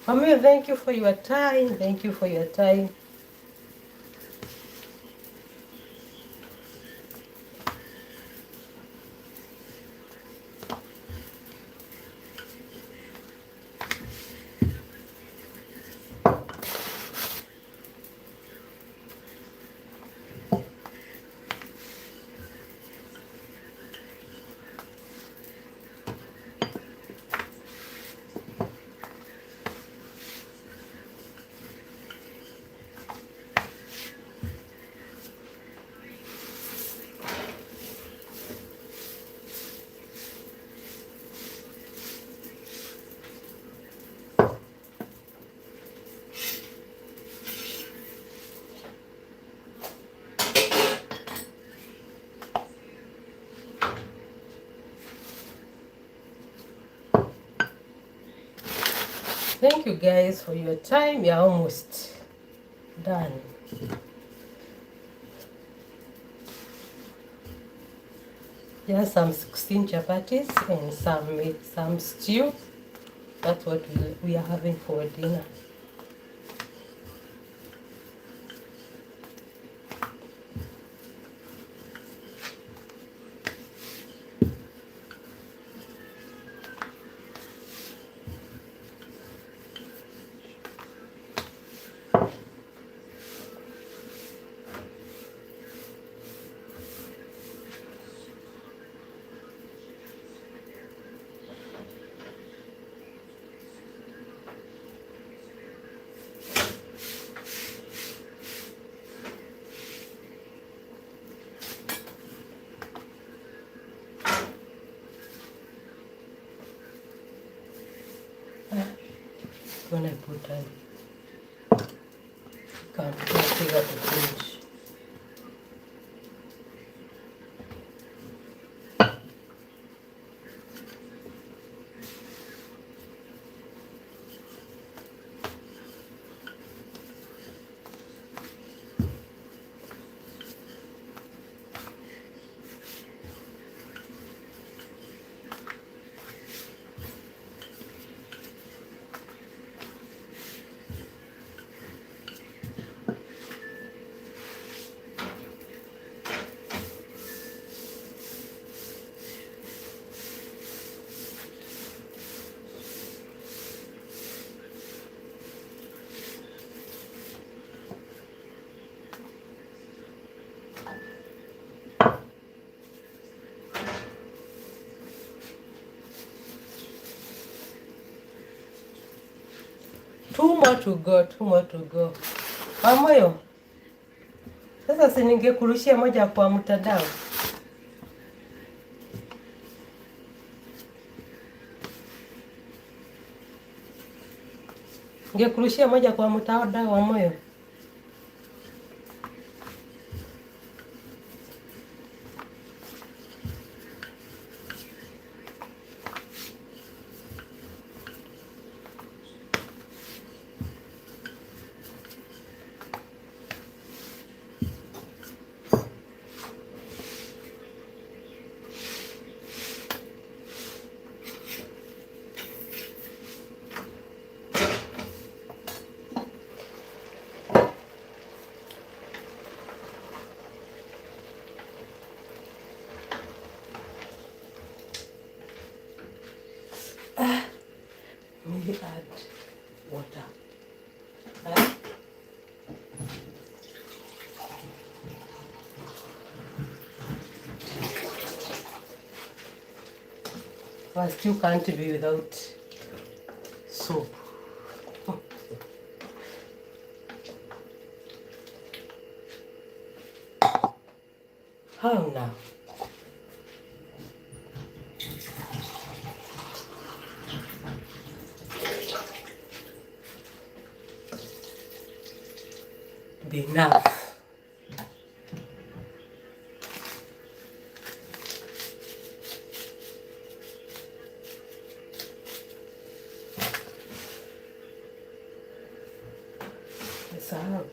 S1: Amir, thank you for your time. Thank you for your time. Thank you guys for your time. You're almost done. Just some 16 chapatis and some stew. That's what we are having for dinner. When I put time, can't figure to finish. Two more to go, two more to go. Mamoyo, sasa si ningekurushia moja kwa mtandao. Ningekurushia moja kwa mtandao wa moyo. Maybe add water. I still can't be without soap. How now? Be enough. Yes, I have.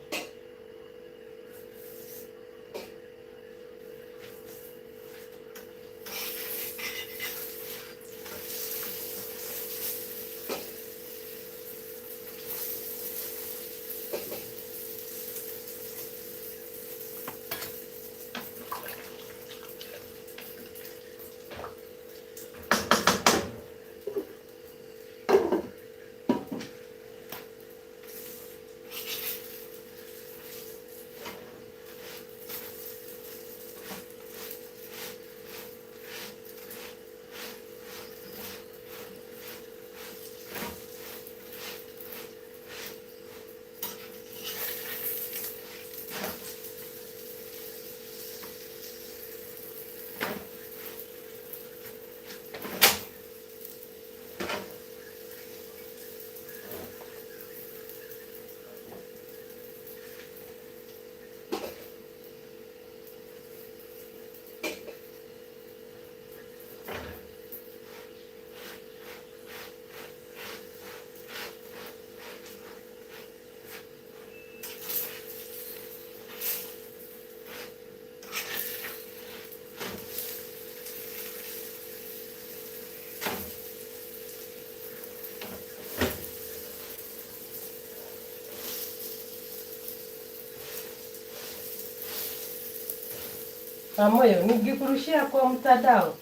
S1: Mamoyo, ningekurushia kwa mtandao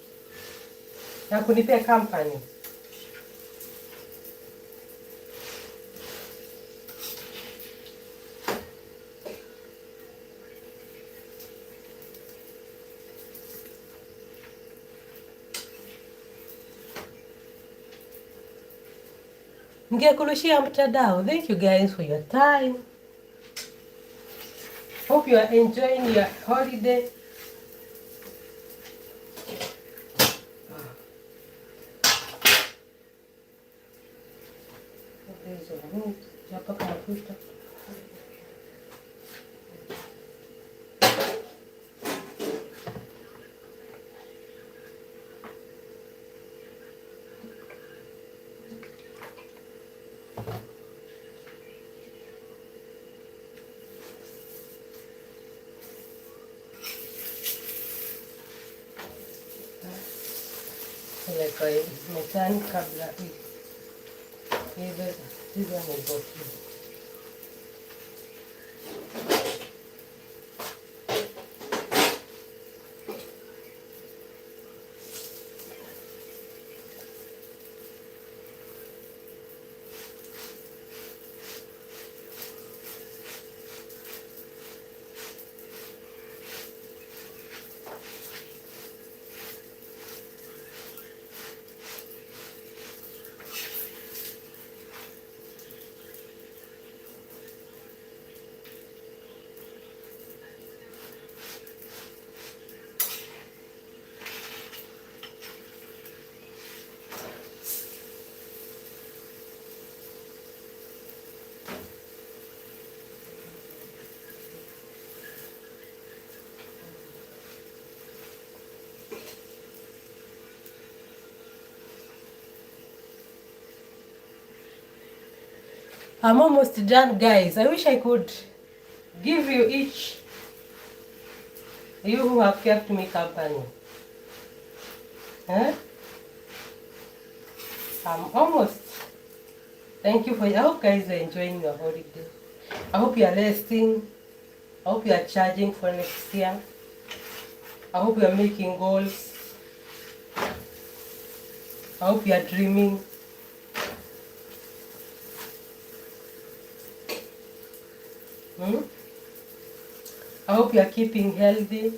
S1: na kunipea company. Ningekurushia mtandao. Thank you guys for your time. Hope you are enjoying your holiday. Napaka mafuta. Naweka mezani kabla hizo niboki. I'm almost done, guys. I wish I could give you each, you who have kept me company. Huh? I'm almost. Thank you for. I hope guys are enjoying your holiday. I hope you are resting. I hope you are charging for next year. I hope you are making goals. I hope you are dreaming. Hmm? I hope you are keeping healthy.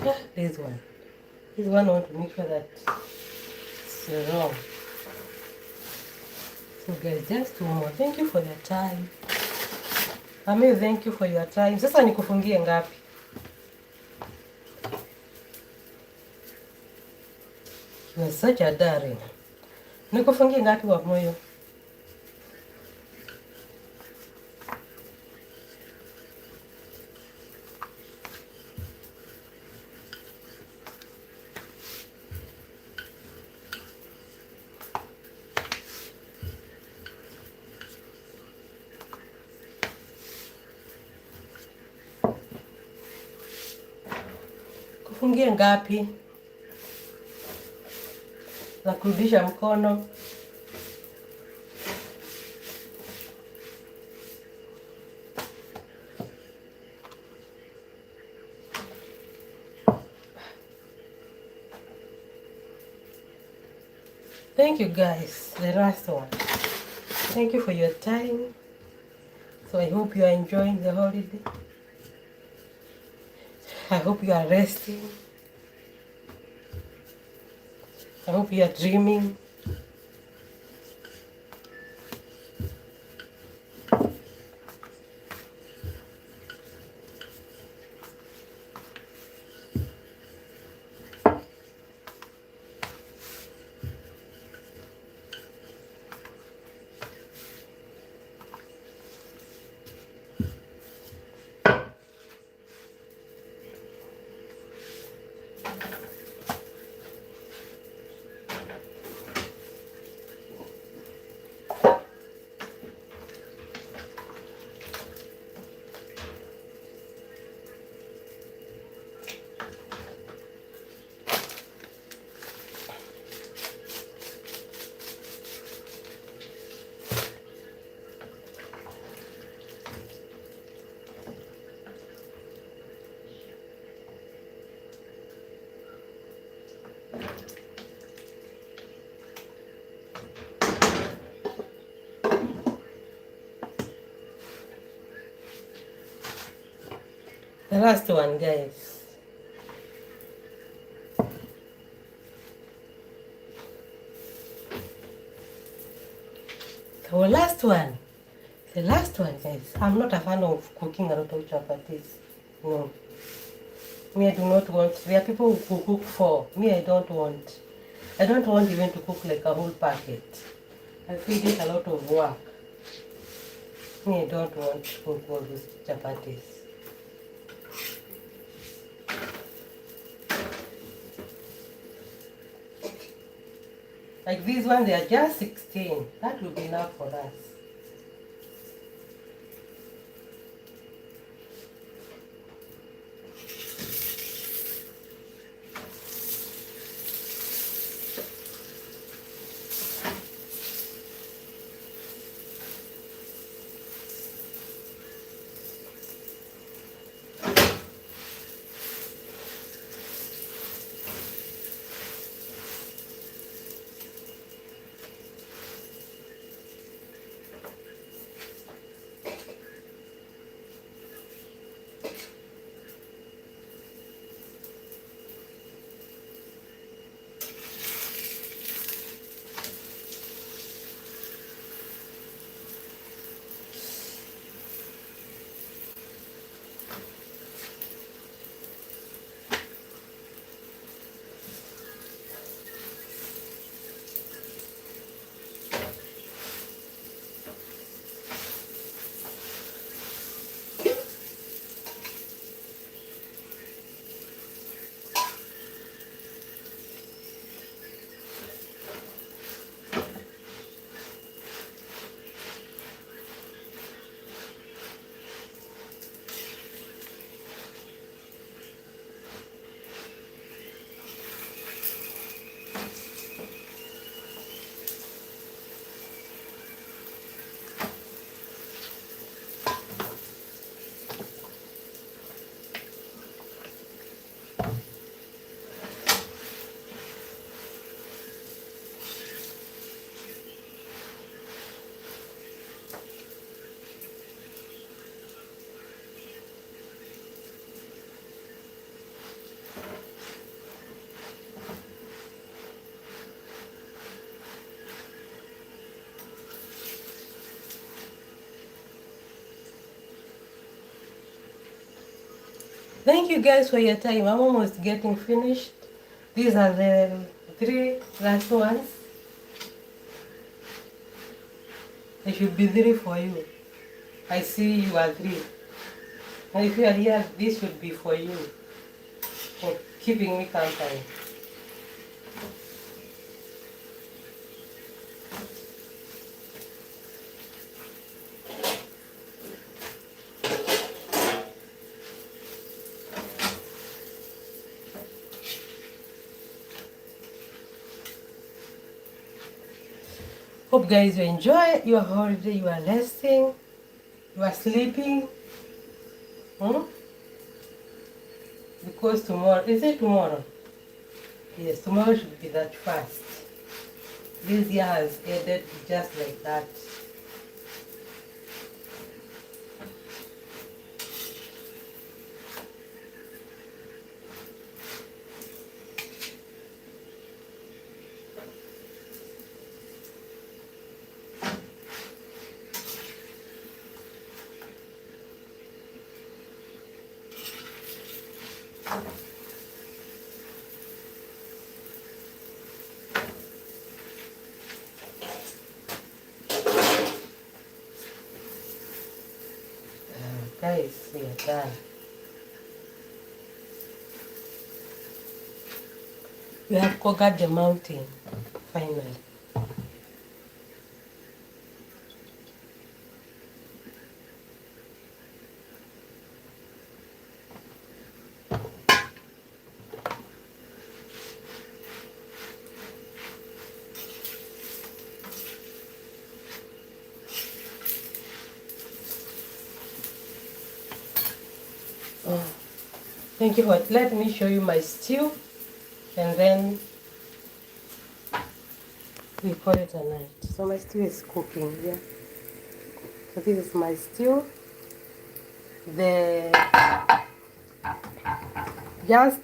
S1: Ah, this one. This one I want to make sure that it's wrong. So guys, just two more. Thank you for your time. Ami, thank you for your time. Sasa nikufungie ngapi? You are such a darling. Nikufungie ngapi wa moyo? Kufungie ngapi? Na kurudisha mkono. Thank you guys. The last one. Thank you for your time. So I hope you are enjoying the holiday. I hope you are resting. I hope you are dreaming. The last one, guys. The last one. The last one, guys. I'm not a fan of cooking a lot of chapatis. No. Me, I do not want. There are people who cook for. Me, I don't want. I don't want even to cook like a whole packet. I feel it's a lot of work. Me, I don't want to cook all those chapatis. Like these ones, they are just 16. That will be enough for us. Thank you guys for your time. I'm almost getting finished. These are the 3 last ones. There should be 3 for you. I see you are 3. And if you are here, this should be for you. For keeping me company. Hope guys you enjoy your holiday, you are resting, you are sleeping. Because tomorrow, is it tomorrow? Yes, tomorrow should be that fast. This year has ended just like that. Guys, we are done. We have conquered the mountain, finally. Oh, thank you for let me show you my stew, and then we call it a night. So my stew is cooking here. So this is my stew. The just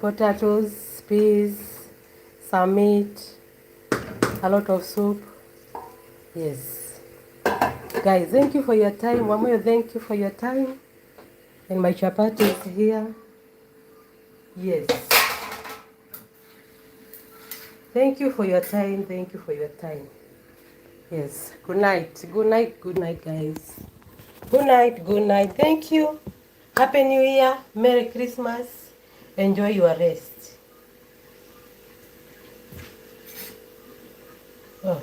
S1: potatoes, peas, some meat, a lot of soup. Yes. Guys, thank you for your time. One more thank you for your time. And my chapati is here. Yes. Thank you for your time. Thank you for your time. Yes. Good night. Good night. Good night, guys. Good night. Good night. Thank you. Happy New Year. Merry Christmas. Enjoy your rest. Oh.